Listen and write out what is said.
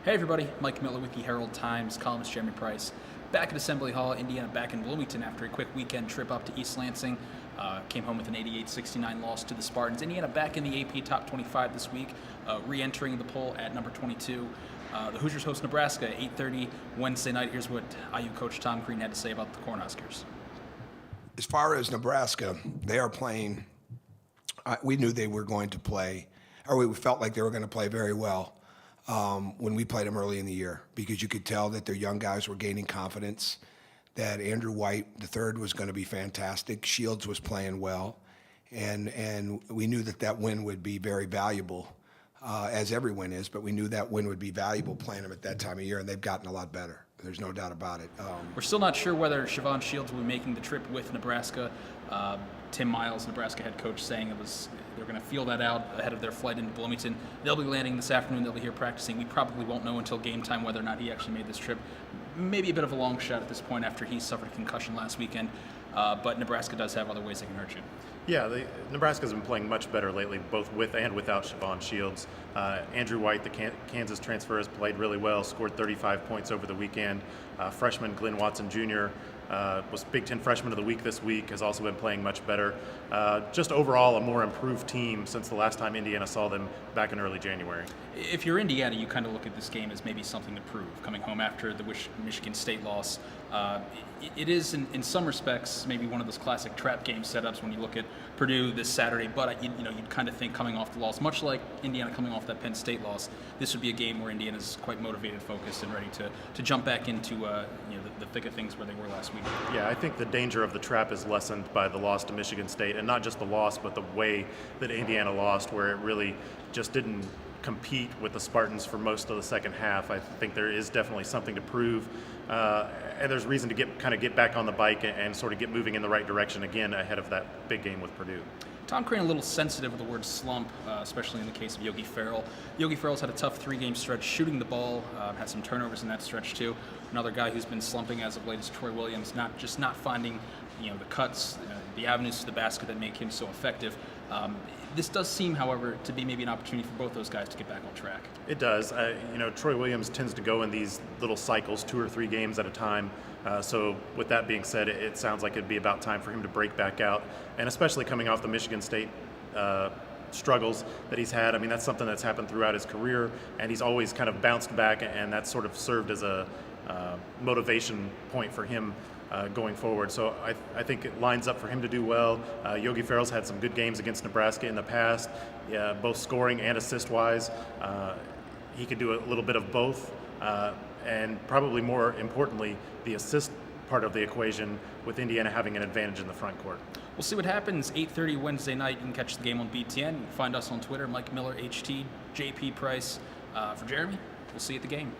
Hey everybody, Mike Miller with the Herald Times, columnist Jeremy Price. Back at Assembly Hall, Indiana back in Bloomington after a quick weekend trip up to East Lansing. Came home with an 88-69 loss to the Spartans. Indiana back in the AP Top 25 this week, re-entering the poll at number 22. The Hoosiers host Nebraska at 8:30 Wednesday night. Here's what IU coach Tom Crean had to say about the Cornhuskers. As far as Nebraska, they are playing. We knew they were going to play, or we felt like they were going to play very well when we played them early in the year, because you could tell that their young guys were gaining confidence, that Andrew White III was going to be fantastic, Shields was playing well, and we knew that win would be very valuable, as every win is, but we knew that win would be valuable playing them at that time of year, and they've gotten a lot better. There's no doubt about it. We're still not sure whether Siobhan Shields will be making the trip with Nebraska. Tim Miles, Nebraska head coach, saying they're going to feel that out ahead of their flight into Bloomington. They'll be landing this afternoon. They'll be here practicing. We probably won't know until game time whether or not he actually made this trip. Maybe a bit of a long shot at this point after he suffered a concussion last weekend. But Nebraska does have other ways they can hurt you. Yeah, Nebraska's been playing much better lately, both with and without Siobhan Shields. Andrew White, the Kansas transfer, has played really well, scored 35 points over the weekend. Freshman Glenn Watson Jr. Was Big Ten Freshman of the Week this week, has also been playing much better. Just overall a more improved team since the last time Indiana saw them back in early January. If you're Indiana, you kind of look at this game as maybe something to prove, coming home after the Michigan State loss. It is, in some respects, maybe one of those classic trap game setups when you look at Purdue this Saturday, but you'd kind of think coming off the loss, much like Indiana coming off that Penn State loss, this would be a game where Indiana's quite motivated, focused, and ready to jump back into the thick of things where they were last week. Yeah, I think the danger of the trap is lessened by the loss to Michigan State, and not just the loss, but the way that Indiana lost, where it really just didn't compete with the Spartans for most of the second half. I think there is definitely something to prove, and there's reason to get back on the bike and sort of get moving in the right direction again ahead of that big game with Purdue. Tom Crean a little sensitive with the word slump, especially in the case of Yogi Ferrell. Yogi Ferrell's had a tough three-game stretch shooting the ball, had some turnovers in that stretch too. Another guy who's been slumping as of late is Troy Williams, not finding the cuts, the avenues to the basket that make him so effective. This does seem, however, to be maybe an opportunity for both those guys to get back on track. It does. Troy Williams tends to go in these little cycles, 2 or 3 games at a time. So with that being said, it sounds like it'd be about time for him to break back out, and especially coming off the Michigan State struggles that he's had. I mean, that's something that's happened throughout his career, and he's always kind of bounced back, and that's sort of served as a motivation point for him going forward. So I think it lines up for him to do well. Yogi Ferrell's had some good games against Nebraska in the past, both scoring and assist-wise. He could do a little bit of both, and probably more importantly, the assist part of the equation, with Indiana having an advantage in the front court. We'll see what happens. 8:30 Wednesday night. You can catch the game on BTN. You can find us on Twitter, Mike Miller, HT, JP Price. For Jeremy, we'll see you at the game.